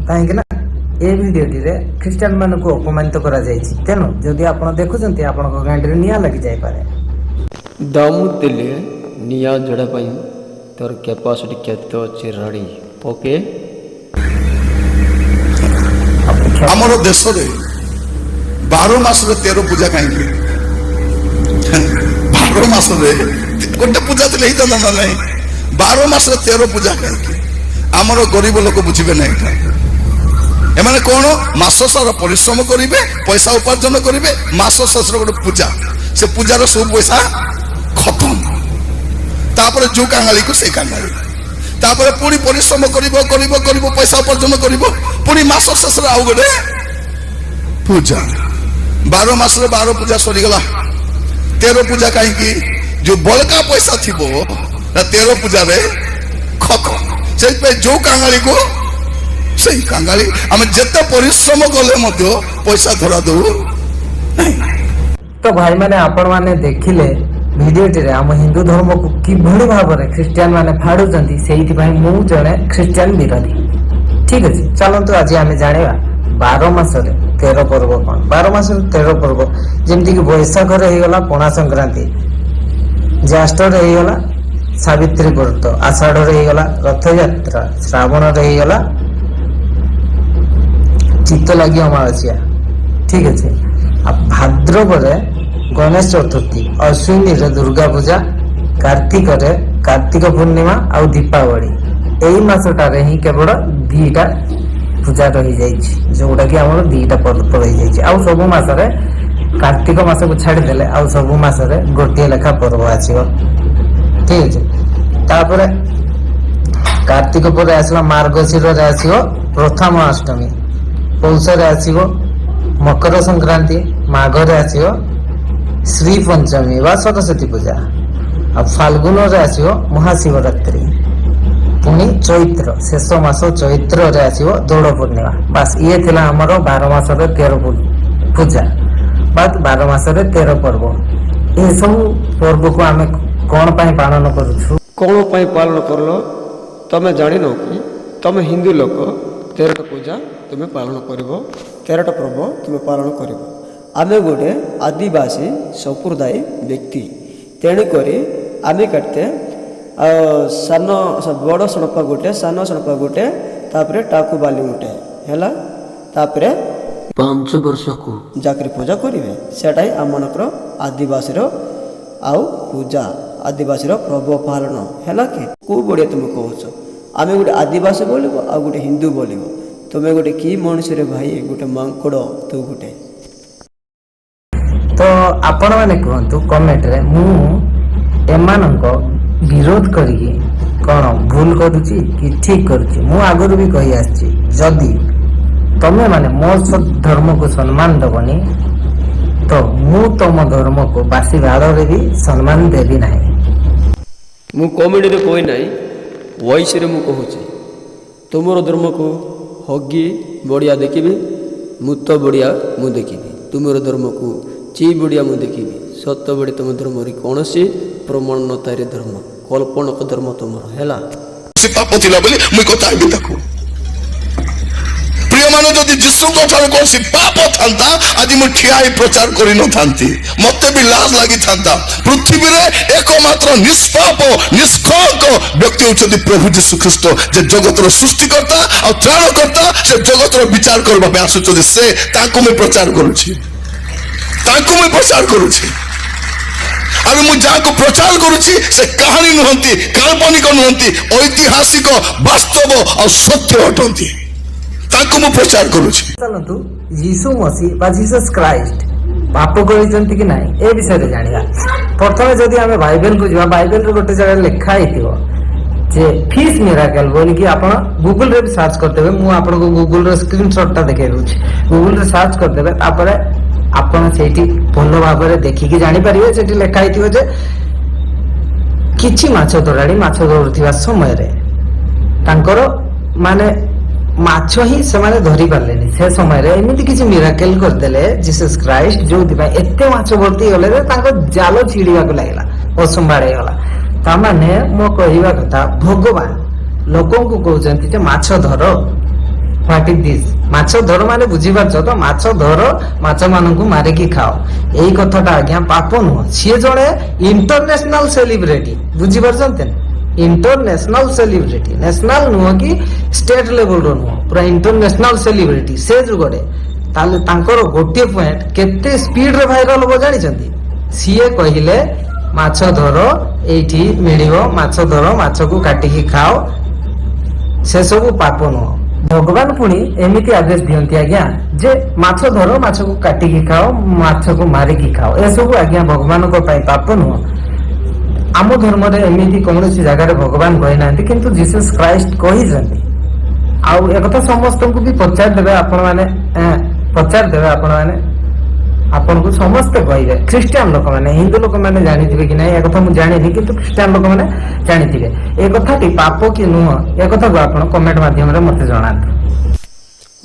कहीं ए भिडियोटी ख्रीस्टान मान को अपमानित करा जायछि तेणु जदि आपण देखुछन्ति आपण गांडी निया लगी जाय पारे दम देले निया जड़ा पाई तोर कैपेसिटी केते अछि रेडी ओके हमर देश रे 12 मास रे 13 पूजा कहीं 12 मास रे गोटे पूजा तले ही ना नहीं 12 मास रे 13 पूजा कहीं हमर गरीब लोक बुझिबे नहीं एमाने कोन मास सारा परिश्रम करिवे पैसा उपार्जन करिवे मास शेष गोटे पूजा से पूजार सब पैसा खत्म तापर जो कांगाली को से कांगाली तापर पुणी परिश्रम करिवो पैसा उपार्जन करिवो पुणी मास शेष आउ गोटे पूजा 12 मास रे 12 पूजा सरी गला 13 पूजा कहीं जो बड़का पैसा थिबो 13 पूजा रे खत्म से जो कांगाली को सही कांगाली आम जिते परिश्रम कले पैसा धरा दो तो भाई माने आपण माने देखिले भिडियोटी रे आम हिंदू धर्म को किभली भाव में ख्रीस्टियान माने फाड़ुचंती सेहिति भाई मु जने ख्रीस्टियान विरोधी ठीक अछि चलंतु आज आमे जानेबा 12 मास रे 13 पर्व कोन 12 मास रे 13 पर्व जेमति कि बैसाख रे हेगला पणा संक्रांति ज्येष्ठ रे हेगला सावित्री व्रत आषाढ़ रे हेगला रथ यात्रा श्रावण रे हेगला चित्त लगी अमावास्या ठीक है भाद्रव गणेश चतुर्थी अश्विनी रे दुर्गा पूजा कार्तिक रे कार्तिक पूर्णिमा और दीपावली यही मसटारे ही केवल दीटा पूजा रही जाइछि जोटा कि हमर दीटा पर्व रही जाइछि आ सब मासरे कार्तिक मास को छाड़ी देले आ सब मासरे गोटे लेखा पर्व आछियो ठीक है तापरे कार्तिक पर आसला मार्गशीर रे आसीओ प्रथम अष्टमी पौष रे आसीओ मकर संक्रांति माघ रे आसीओ श्री पंचमी वा सरस्वती पूजा आ फाल्गुन रे आसीओ महाशिवरात्रि पुणी चैत्र शेष मास चैत्र रे आसीओ दौड़ पूर्णिमा बस ये थिला हमर 12 मास रे 13 पूजा बाद 12 मास रे 13 पर्व ए सब पर्व को हमें कोन पई पालन करूछु कोन पई पालन करलो तमे जानि न कि तमे हिंदू लोक 13 पूजा तुम्हें पालन करिवो 13 पर्व तुम्हें पालन करिवो आमे गोटे आदिवासी संप्रदाय व्यक्ति तेणु करी आमे करते सान बड़ सणपा गोटे सान सणपा गोटे तापरे टाकू बाली गोटे हैला तापरे 5 वर्ष को जाकरी पूजा करिवे सेटाई आमनकर आदिवासी रो आउ पूजा आदिवासी रो पर्व पालन हैला कि को बड़े तुम कहछ आमे गोटे आदिवासी बोलिबो आ गोटे हिंदू बोलिबो तुम गोटे कि मनुष्य रे भाई गोटे मांकड़ तू गोटे तो आपण माने कहंतु कमेंट रे मु एमानंको विरोध करी कोन भूल करूची कि ठीक करूची मु आगरु भी कहि आछि जदी तमे माने मोर धर्म को सम्मान दबनी तो मु तम धर्म को बासी बाड़ रे भी सम्मान देबी नाही मु कमेंट रे कोइ नाही वॉइस रे मु कहूची तुमरो धर्म को हगी बढ़िया देखिबी मुत बढ़िया मु देखिबी तुमरो धर्म को ची बढ़िया मु देखिबी सत्य बड़ी तुम धर्म रे कोनसी प्रमाण नतारे धर्म कल्पनक धर्म तुमरो हैला से पाप थिला बोली मुई को ताबी ताकू प्रिय माने जदी जिसु को ठार को से पाप थांता आज मु ठियाई प्रचार करि न थांती मते भी लाज लागि थांता पृथ्वी रे एकमात्र निष्पाप निष्कलंक व्यक्ति होचंती प्रभु यीशु ख्रीष्ट जे जगतर सृष्टिकर्ता और त्राणकर्ता से जगतर विचार करबा पे आसुचो से ताको मैं प्रचार करूची अरे मु जाको प्रचार करूची से कहानी नहंती काल्पनिक नहंती ऐतिहासिक वास्तव और सत्य अटंती ताको मु प्रचार करूची चलंतु यीशु मसीह बा जीसस क्राइस्ट पाप करिसंती कि नाही ए विषय रे जानिबा प्रथमे जदी हमें बाइबल को जिबा बाइबल रे गोटे जगह लिखा आइतिबो जे फिश मिराकल बोली कि आपण गूगल रे सर्च कर देबे मु आपण को गूगल रे स्क्रीनशॉट ता देखे दूची गूगल रे सर्च कर देबे तापरे आपण सेठी भलो भाबरे देखि कि जानि परिबे सेठी लिखा आइतिबो जे किछि माछ धराडी माछ धरुथिबा समय रे तांकर माने माछ ही से धरी पारे से समय एमती किसी मिराकल करदे जीसस क्राइस्ट जो एत माछ भर्ती गले जाल छिड़ा लगे असंभाड़ गला ताने मो कहवा कथा भगवान लोक को कहते माछ धर What is this? ମାଛ ଧର ମାନେ ବୁଝିପାରୁଛ ତ, ମାଛ ଧର, ମାଛ ମାନଙ୍କୁ ମାରିକି ଖାଅ। ଏଇ କଥାଟା ଆଜ୍ଞା ପାପ ନୁହଁ। ସିଏ ଜଣେ ଇଣ୍ଟରନ୍ୟାସନାଲ ସେଲିବ୍ରିଟି, ବୁଝିପାରୁଛନ୍ତି ନା? ଇଣ୍ଟରନ୍ୟାସନାଲ ସେଲିବ୍ରିଟି, ନ୍ୟାସନାଲ ନୁହଁ କି ଷ୍ଟେଟ ଲେଭେଲର ନୁହଁ, ପୁରା ଇଣ୍ଟରନ୍ୟାସନାଲ ସେଲିବ୍ରିଟି ସେ ଯୁଗରେ। ତାହେଲେ ତାଙ୍କର ଗୋଟିଏ ପଏଣ୍ଟ କେତେ ସ୍ପିଡରେ ଭାଇରାଲ ହବ ଜାଣିଛନ୍ତି? ସିଏ କହିଲେ ମାଛ ଧର, ଏଇଠି ମିଳିବ, ମାଛ ଧର, ମାଛକୁ କାଟିକି ଖାଅ, ସେସବୁ ପାପ ନୁହଁ। ଭଗବାନ ପୁଣି ଏମିତି ଆଦେଶ ଦିଅନ୍ତି ଆଜ୍ଞା ଯେ ମାଛ ଧର, ମାଛକୁ କାଟିକି ଖାଅ, ମାଛକୁ ମାରିକି ଖାଅ, ଏସବୁ ଆଜ୍ଞା ଭଗବାନଙ୍କ ପାଇଁ ପାପ ନୁହଁ। ଆମ ଧର୍ମରେ ଏମିତି କୌଣସି ଜାଗାରେ ଭଗବାନ କହିନାହାନ୍ତି, କିନ୍ତୁ ଜିସସ୍ ଖ୍ରାଇଷ୍ଟ କହିଛନ୍ତି। ଆଉ ଏକଥା ସମସ୍ତଙ୍କୁ ବି ପଚାରିଦେବେ ଆପଣମାନେ, ଆପଣଙ୍କୁ ସମସ୍ତେ କହିବେ, ଖ୍ରୀଷ୍ଟିଆନ ଲୋକମାନେ, ହିନ୍ଦୁ ଲୋକମାନେ ଜାଣିଥିବେ କି ନାହିଁ ଏକଥା ମୁଁ ଜାଣିନି, କିନ୍ତୁ ଖ୍ରୀଷ୍ଟିଆନ ଲୋକମାନେ ଜାଣିଥିବେ। ଏ କଥାଟି ପାପ କି ନୁହଁ, ଏ କଥାକୁ ଆପଣ କମେଣ୍ଟ ମାଧ୍ୟମରେ ମତେ ଜଣାନ୍ତୁ।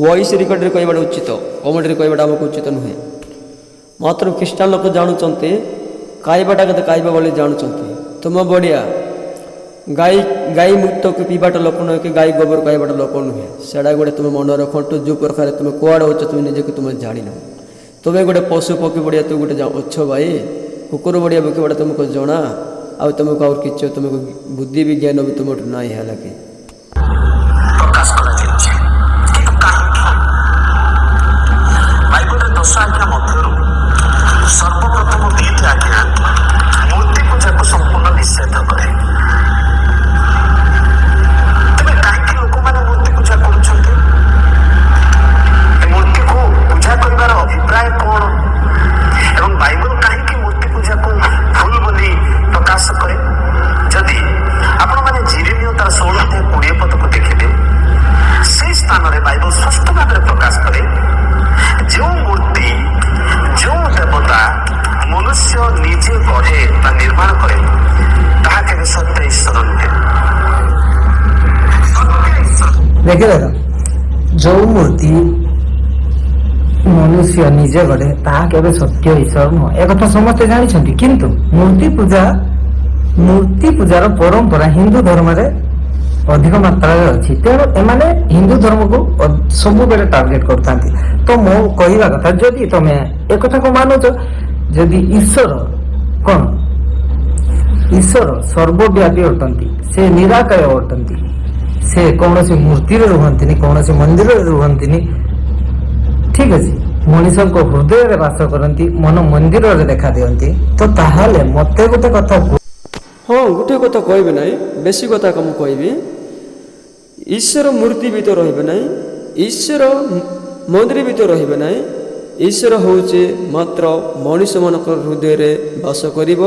ଭଏସ୍ ରେକର୍ଡରେ କହିବାଟା ଉଚିତ, କମେଣ୍ଟରେ କହିବାଟା ଆମକୁ ଉଚିତ ନୁହେଁ। ମାତ୍ର ଖ୍ରୀଷ୍ଟିଆନ ଲୋକ ଜାଣୁଛନ୍ତି, ଖାଇବାଟା କେତେ ଖାଇବା ବୋଲି ଜାଣୁଛନ୍ତି। ତୁମ ବଢ଼ିଆ ଗାଈ ମୁକ୍ତକୁ ପିଇବାଟା ଲୋକ ନୁହେଁ କି ଗାଈ ଗୋବର ଖାଇବାଟା ଲୋକ ନୁହେଁ। ସେଟା ଗୋଟେ ତୁମେ ମନେ ରଖନ୍ତୁ। ଯେଉଁ ପ୍ରକାର ତୁମେ କୁଆଡ଼େ ଅଛ ତୁମେ ନିଜକୁ ତୁମେ ଜାଣିନ। ତୁମେ ଗୋଟେ ପଶୁ ପକ୍ଷୀ ବଢ଼ିଆ ତୁ ଗୋଟେ ଅଛ ଭାଇ, କୁକୁର ବଢ଼ିଆ ପକ୍ଷୀବାଟା ତୁମକୁ ଜଣା, ଆଉ ତୁମକୁ ଆଉ କିଛି ତୁମକୁ ବୁଦ୍ଧି ବି ଜ୍ଞାନ ବି ତୁମଠୁ ନାହିଁ ହେଲା କି। ପ୍ରକାଶ କରାଯାଇଛି, କିନ୍ତୁ କାହିଁକି? ବାଇବଲରେ 10 ଆଜ୍ଞା ମଧ୍ୟରୁ ସର୍ବପ୍ରଥମ 2ଟି ଆଜ୍ଞା ମୂର୍ତ୍ତି ପୂଜାକୁ ସମ୍ପୂର୍ଣ୍ଣ ନିଷେଧ କରେ। ତେବେ କାହିଁକି ଲୋକମାନେ ମୂର୍ତ୍ତି ପୂଜା କରୁଛନ୍ତି? ଏ ମୂର୍ତ୍ତିକୁ ପୂଜା କରିବାର ଅଭିପ୍ରାୟ କଣ? ଏବଂ ବାଇବଲ କାହିଁକି ମୂର୍ତ୍ତି ପୂଜାକୁ ଭୁଲ ବୋଲି ପ୍ରକାଶ କରେ? ଯଦି ଆପଣମାନେ ଜିରେମିୟ ତାର 16-20 ପଦକୁ ଦେଖିବେ, ସେହି ସ୍ଥାନରେ ବାଇବଲ ସ୍ପଷ୍ଟ ଭାବରେ ପ୍ରକାଶ କରେ, ଯେଉଁ ମୂର୍ତ୍ତି, ଯେଉଁ ଦେବତା ମନୁଷ୍ୟ ନିଜେ ଗଢ଼େ ବା ନିର୍ମାଣ କରେ, ତାହା କେବେ ସତ୍ୟ ଈଶ୍ୱର ନୁହେଁ। ଦେଖିଲେ ତ, ଯୋଉ ମୂର୍ତ୍ତି ମନୁଷ୍ୟ ନିଜେ ଗଢ଼େ ତାହା କେବେ ସତ୍ୟ ଈଶ୍ୱର ନୁହଁ, ଏକଥା ସମସ୍ତେ ଜାଣିଛନ୍ତି। କିନ୍ତୁ ମୂର୍ତ୍ତି ପୂଜାର ପରମ୍ପରା ହିନ୍ଦୁ ଧର୍ମରେ ଅଧିକ ମାତ୍ରାରେ ଅଛି। ତେଣୁ ଏମାନେ ହିନ୍ଦୁ ଧର୍ମକୁ ସବୁବେଳେ ଟାର୍ଗେଟ କରୁଥାନ୍ତି। ତ ମୁଁ କହିବା କଥା, ଯଦି ତମେ ଏକଥାକୁ ମାନୁଛ, ଯଦି ଈଶ୍ୱର କଣ, ଈଶ୍ୱର ସର୍ବବ୍ୟାପୀ ଅଟନ୍ତି, ସେ ନିରାକାୟ ଅଟନ୍ତି, ସେ କୌଣସି ମୂର୍ତ୍ତିରେ ରୁହନ୍ତିନି, କୌଣସି ମନ୍ଦିରରେ ରୁହନ୍ତିନି, ଠିକ ଅଛି, ମଣିଷଙ୍କ ହୃଦୟରେ ବାସ କରନ୍ତି, ମନ ମନ୍ଦିରରେ ଦେଖା ଦିଅନ୍ତି। ତ ତାହେଲେ ମତେ ଗୋଟେ କଥା, ହଁ ଗୋଟେ କଥା କହିବି ନାହିଁ, ବେଶୀ କଥା ମୁଁ କହିବି। ଈଶ୍ୱର ମୂର୍ତ୍ତି ଭିତରେ ରହିବେ ନାହିଁ, ଈଶ୍ୱର ମନ୍ଦିର ଭିତରେ ରହିବେ ନାହିଁ। ଈଶ୍ୱର ହେଉଛି ମାତ୍ର ମଣିଷମାନଙ୍କର ହୃଦୟରେ ବାସ କରିବ।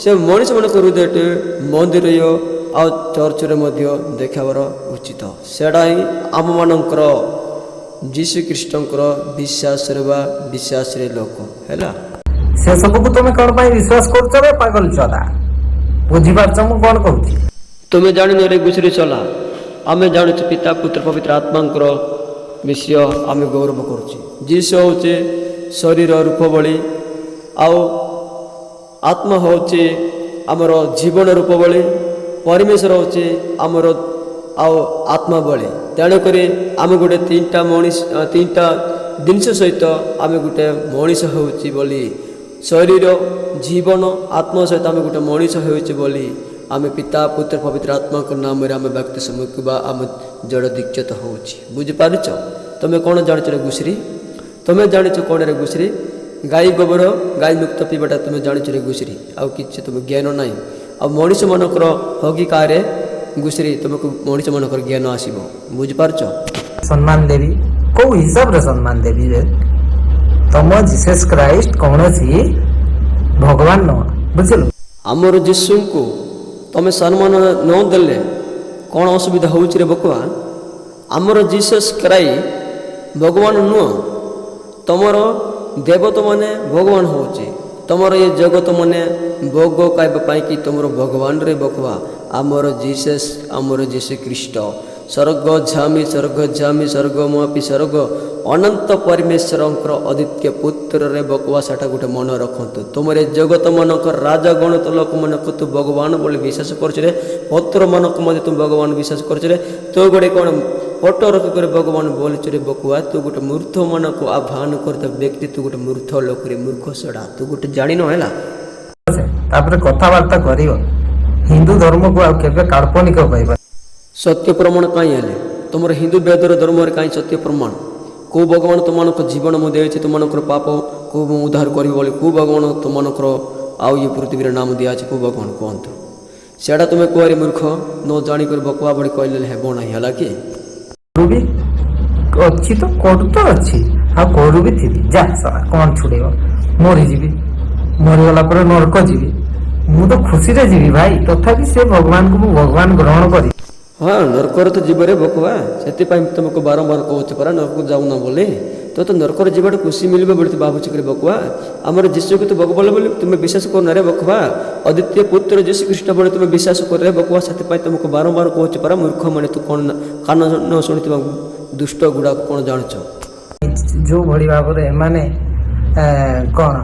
ସେ ମଣିଷମାନଙ୍କ ହୃଦୟଟି ମନ୍ଦିର ଆଉ ଚର୍ଚ୍ଚରେ ମଧ୍ୟ ଦେଖାବାର ଉଚିତ। ସେଟା ହିଁ ଆମମାନଙ୍କର ଯୀଶୁ ଖ୍ରୀଷ୍ଟଙ୍କର ବିଶ୍ୱାସରେ ଲୋକ ହେଲା। ସେ ସବୁକୁ ତମେ କଣ ପାଇଁ ବିଶ୍ୱାସ କରୁଛ ରେ ପାଗଳ ଛୁଆଟା? ବୁଝିପାରୁଛ ମୁଁ କଣ କହୁଛି? ତୁମେ ଜାଣିନ ରେ ଘୁଷୁରୀ ଚଲା, ଆମେ ଜାଣୁଛୁ ପିତା ପୁତ୍ର ପବିତ୍ର ଆତ୍ମାଙ୍କର ବିଷୟ ଆମେ ଗୌରବ କରୁଛୁ। ଯୀଶୁ ହେଉଛି ଶରୀର ରୂପ ଭଳି, ଆଉ ଆତ୍ମା ହେଉଛି ଆମର ଜୀବନ ରୂପ ଭଳି, ପରମେଶ୍ୱର ହେଉଛି ଆମର ଆଉ ଆତ୍ମା ଭଳି। ତେଣୁକରି ଆମେ ଗୋଟେ ତିନିଟା ଜିନିଷ ସହିତ ଆମେ ଗୋଟେ ମଣିଷ ହେଉଛି ବୋଲି, ଶରୀର ଜୀବନ ଆତ୍ମା ସହିତ ଆମେ ଗୋଟେ ମଣିଷ ହେଉଛି ବୋଲି ଆମେ ପିତା ପୁତ୍ର ପବିତ୍ର ଆତ୍ମାଙ୍କ ନାମରେ ଆମେ ବ୍ୟକ୍ତି ସମୂହକୁ ବା ଆମେ ଜଡ଼ ଦୀକ୍ଷିତ ହେଉଛି। ବୁଝିପାରୁଛ? ତୁମେ କ'ଣ ଜାଣିଛ ରେ ଘୁଷୁରୀ? ତୁମେ ଜାଣିଛ କ'ଣ ରେ ଘୁଷୁରୀ? ଗାଈ ଗୋବର ଗାଈ ମୁକ୍ତ ପିଇବାଟା ତୁମେ ଜାଣିଛ ରେ ଘୁଷୁରୀ, ଆଉ କିଛି ତୁମ ଜ୍ଞାନ ନାହିଁ। ଆଉ ମଣିଷମାନଙ୍କର ହଗିକାରେ ଘୁଷୁରୀ ତୁମକୁ ମଣିଷମାନଙ୍କର ଜ୍ଞାନ ଆସିବ। ବୁଝିପାରୁଛ? ସମ୍ମାନ ଦେବି, କୋଉ ହିସାବରେ ସମ୍ମାନ ଦେବି? ଯେ ତମ ଜିସସ୍ ଖ୍ରାଇଷ୍ଟ କୌଣସି ଭଗବାନ ନୁହଁ, ବୁଝିଲ? ଆମର ଯୀଶୁଙ୍କୁ ତୁମେ ସମ୍ମାନ ନ ଦେଲେ କ'ଣ ଅସୁବିଧା ହେଉଛି ରେ ବକୁଆ? ଆମର ଜିସସ୍ ଖ୍ରାଇଷ୍ଟ ଭଗବାନ ନୁହଁ, ତୁମର ଦେବତା ମାନେ ଭଗବାନ ହେଉଛି। ତୁମର ଏ ଜଗତ ମାନେ ଭୋଗ ଖାଇବା ପାଇଁକି ତୁମର ଭଗବାନରେ ବକୁଆ। ଆମର ଜିସସ୍, ଆମର ଯୀଶୁ ଖ୍ରୀଷ୍ଟ ସ୍ୱର୍ଗଝାମୀ ସ୍ୱର୍ଗମପି ସ୍ୱର୍ଗ ଅନନ୍ତ ପରମେଶ୍ୱରଙ୍କର ଅଦ୍ୱିତୀୟ ପୁତ୍ରରେ ବକୁଆ। ସେଟା ଗୋଟେ ମନେ ରଖନ୍ତୁ। ତୁମର ଏ ଜଗତ ମାନଙ୍କର ରାଜଗଣିତ ଲୋକମାନଙ୍କୁ ତୁ ଭଗବାନ ବୋଲି ବିଶ୍ୱାସ କରୁଛୁ ରେ, ପତ୍ରମାନଙ୍କୁ ମଧ୍ୟ ତୁ ଭଗବାନ ବିଶ୍ୱାସ କରୁଛୁ ରେ। ତୁ ଗୋଟେ କ'ଣ ଫଟୋ ରଖିକରି ଭଗବାନ ବୋଲିଛରେ ବକୁଆ ତୁ ଗୋଟେ ମୂର୍ଖ ମାନଙ୍କୁ ଆହ୍ୱାନ କରିଥିବା ବ୍ୟକ୍ତି ତୁ ଗୋଟେ ମୂର୍ଖ ଲୋକରେ ମୂର୍ଖ ସେଡ଼ା ତୁ ଗୋଟେ ଜାଣିନ ହେଲା। ତାପରେ କଥାବାର୍ତ୍ତା କରିବ। ହିନ୍ଦୁ ଧର୍ମକୁ ଆଉ କେବେ କାଳ୍ପନିକ କହିବା। ସତ୍ୟ ପ୍ରମାଣ କାହିଁ ହେଲେ ତୁମର ହିନ୍ଦୁ ବେଦର ଧର୍ମରେ କାହିଁ ସତ୍ୟ ପ୍ରମାଣ? କେଉଁ ଭଗବାନ ତୁମମାନଙ୍କ ଜୀବନ ମୁଁ ଦେଇଛି ତୁମମାନଙ୍କର ପାପ କେଉଁ ମୁଁ ଉଦ୍ଧାର କରିବି ବୋଲି କେଉଁ ଭଗବାନ ତୁମମାନଙ୍କର ଆଉ ଏ ପୃଥିବୀରେ ନାମ ଦିଆଯାଇଛି କେଉଁ ଭଗବାନ କୁହନ୍ତୁ? ସେଇଟା ତୁମେ କୁଆରେ ମୂର୍ଖ ନ ଜାଣିକରି ବକୁଆ ଭଳି କହିଲେ ହେବ ନାହିଁ ହେଲା କି? ବି ଅଛି ତ କରୁ ତ ଅଛି ଆଉ କରୁ ବି ଥିବି ଯା ସାରା କ'ଣ ଛୁଡେଇବ ମରିଯିବି ମରିଗଲା ପରେ ନରକ ଯିବି ମୁଁ ତ ଖୁସିରେ ଯିବି ଭାଇ ତଥାପି ସେ ଭଗବାନଙ୍କୁ ମୁଁ ଭଗବାନ ଗ୍ରହଣ କରି ହଁ ନରକରେ ତ ଯିବରେ ବକୁଆ ସେଥିପାଇଁ ତୁମକୁ ବାରମ୍ବାର କହୁଛି ପରା ନରକକୁ ଯାଉନ ବୋଲି ତ ନରକରେ ଯିବାଟା ଖୁସି ମିଳିବ ବୋଲି ତୁ ଭାବୁଛି କରି ବକୁଆ ଆମର ଯୀଶୁକୁ ତୁ ଭଗବାନ ବୋଲି ତୁମେ ବିଶ୍ୱାସ କରୁନାରେ ବକୁଆ ଅଦ୍ୱିତୀୟ ପୁତ୍ର ଯୀଶୁ ଖ୍ରୀଷ୍ଟ ବୋଲି ତୁମେ ବିଶ୍ୱାସ କରେ ବକୁଆ ସେଥିପାଇଁ ତୁମକୁ ବାରମ୍ବାର କହୁଛି ପରା ମୂର୍ଖ ମାନେ ତୁ କ'ଣ କାନ ନ ଶୁଣିଥିବା ଦୁଷ୍ଟ ଗୁଡ଼ାକ କ'ଣ ଜାଣୁଛ? ଯୋଉ ଭଳି ଭାବରେ ଏମାନେ କ'ଣ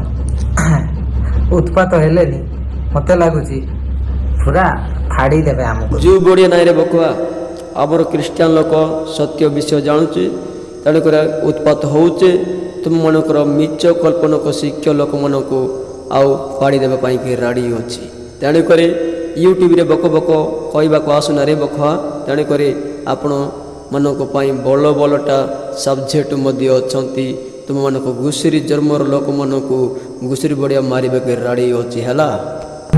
ଉତ୍ପାତ ହେଲେନି ମତେ ଲାଗୁଛି ପୁରା ଫାଡ଼ି ଦେବେ ଆମକୁ। ଜୁ ବଢ଼ିଆ ନାଇଁରେ ବକୁଆ ଆମର ଖ୍ରୀଷ୍ଟିଆନ ଲୋକ ସତ୍ୟ ବିଷୟ ଜାଣୁଛି ତେଣୁକରି ଉତ୍ପାତ ହେଉଛି ତୁମମାନଙ୍କର ମିଛ କଳ୍ପନକ ଶିକ୍ଷ ଲୋକମାନଙ୍କୁ ଆଉ ପାଡ଼ି ଦେବା ପାଇଁକି ରାଡ଼ି ଅଛି। ତେଣୁକରି ୟୁଟ୍ୟୁବରେ ବକ ବକ କହିବାକୁ ଆସୁନାରେ ବକୁଆ ତେଣୁକରି ଆପଣମାନଙ୍କ ପାଇଁ ଭଲ ଭଲଟା ସବଜେକ୍ଟ ମଧ୍ୟ ଅଛନ୍ତି ତୁମମାନଙ୍କ ଘୁଷୁରୀ ଜନ୍ମର ଲୋକମାନଙ୍କୁ ଘୁଷୁରୀ ବଢ଼ିଆ ମାରିବାକୁ ରାଡ଼ି ଅଛି ହେଲା।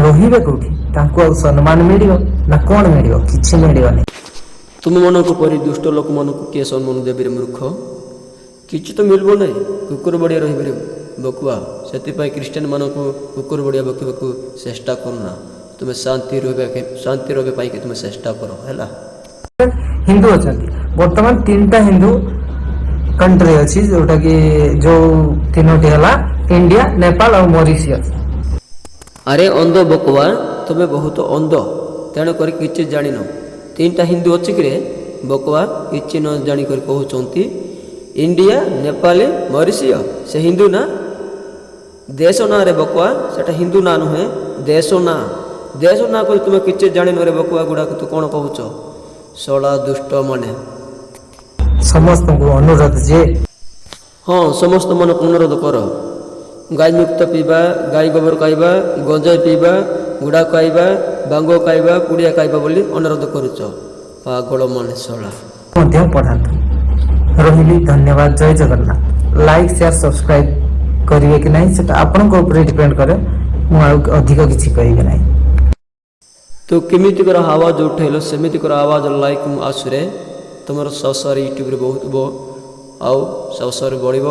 ରହିବେ କୋଉଠି ତାଙ୍କୁ ଆଉ ସମ୍ମାନ ମିଳିବ ନା କ'ଣ ମିଳିବ? କିଛି ମିଳିବନି। ତୁମମାନଙ୍କ ପରି ଦୁଷ୍ଟ ଲୋକମାନଙ୍କୁ କିଏ ସମ୍ମାନ ଦେବରେ ମୂର୍ଖ? କିଛି ତ ମିଳିବ ନାହିଁ କୁକୁର ବଢ଼ିଆ ରହିବରେ ବକୁଆ ସେଥିପାଇଁ ଖ୍ରୀଷ୍ଟିଆନମାନଙ୍କୁ କୁକୁର ବଢ଼ିଆ ବକିବାକୁ ଚେଷ୍ଟା କରୁନା ତୁମେ ଶାନ୍ତି ରହିବା ପାଇଁକି ତୁମେ ଚେଷ୍ଟା କର ହେଲା। ହିନ୍ଦୁ ଅଛନ୍ତି ବର୍ତ୍ତମାନ 3ଟା ହିନ୍ଦୁ କଣ୍ଟ୍ରି ଅଛି ଯୋଉଟାକି ଯୋଉ 3ଟି ହେଲା ଇଣ୍ଡିଆ ନେପାଳ ଆଉ ମରିସିୟସ୍। ଆରେ ଅନ୍ଧ ବକୁଆ ତୁମେ ବହୁତ ଅନ୍ଧ ତେଣୁକରି କିଛି ଜାଣିନ। 3ଟା ହିନ୍ଦୁ ଅଛି କିରେ ବକୁଆ କିଛି ନ ଜାଣିକରି କହୁଛନ୍ତି ଇଣ୍ଡିଆ ନେପାଳ ମରିସିୟ ସେ ହିନ୍ଦୁ ନା ଦେଶ ନାଁରେ ବକୁଆ ସେଟା ହିନ୍ଦୁ ନାଁ ନୁହେଁ ଦେଶ ନାଁ କରି ତୁମେ କିଛି ଜାଣିନରେ ବକୁଆ ଗୁଡ଼ାକ ତୁ କ'ଣ କହୁଛ? ଶଳା ଦୁଷ୍ଟ ମାନେ ସମସ୍ତଙ୍କୁ ଅନୁରୋଧ ଯେ ହଁ ସମସ୍ତମାନଙ୍କୁ ଅନୁରୋଧ କର ଗାଈ ମୁକ୍ତ ପିଇବା ଗାଈ ଗୋବର ଖାଇବା ଗଞ୍ଜେଇ ପିଇବା ଗୁଡ଼ା ଖାଇବା ଭାଙ୍ଗ ଖାଇବା କୁଡ଼ିଆ ଖାଇବା ବୋଲି ଅନୁରୋଧ କରୁଛ ପାଗଳ ମାନେ ଶଳା। ମଧ୍ୟ ପଢ଼ାନ୍ତୁ। ରହିଲି ଧନ୍ୟବାଦ ଜୟ ଜଗନ୍ନାଥ। ଲାଇକ୍ ସେୟାର ସବସ୍କ୍ରାଇବ କରିବେ କି ନାହିଁ ସେଟା ଆପଣଙ୍କ ଉପରେ ଡିପେଣ୍ଡ କରେ ମୁଁ ଆଉ ଅଧିକ କିଛି କହିବି ନାହିଁ। ତୁ କେମିତିକର ଆୱାଜ ଉଠେଇଲ ସେମିତିକର ଆୱାଜ ଲାଇକ୍ ମୁଁ ଆସୁରେ ତୁମର ସଂସାର ୟୁଟ୍ୟୁବରେ ବହୁତ ଆଉ ସଂସାର ବଢ଼ିବ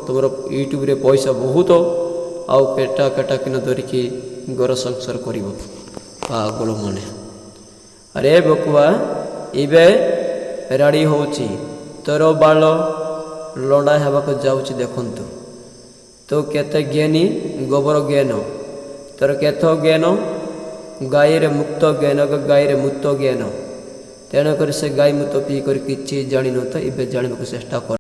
ତୁମର ୟୁଟ୍ୟୁବରେ ପଇସା ବହୁତ ଆଉ କେଟା କିନା ଧରିକି ଘର ସଂସାର କରିବ ପାଗଳ ମାନେ। ଆରେ ବକୁଆ ଏବେ ରେଡ଼ି ହେଉଛି ତୋର ବାଳ ଲଣ୍ଡା ହେବାକୁ ଯାଉଛି ଦେଖନ୍ତୁ ତୁ କେତେ ଜ୍ଞାନୀ ଗୋବର ଜ୍ଞାନ ତୋର କେତେ ଜ୍ଞାନ ଗାଈରେ ମୁକ୍ତ ଜ୍ଞାନ ଗାଈରେ ମୁକ୍ତ ଜ୍ଞାନ ତେଣୁକରି ସେ ଗାଈ ମୁତ ପିଇ କରି କିଛି ଜାଣିନ ତ ଏବେ ଜାଣିବାକୁ ଚେଷ୍ଟା କର।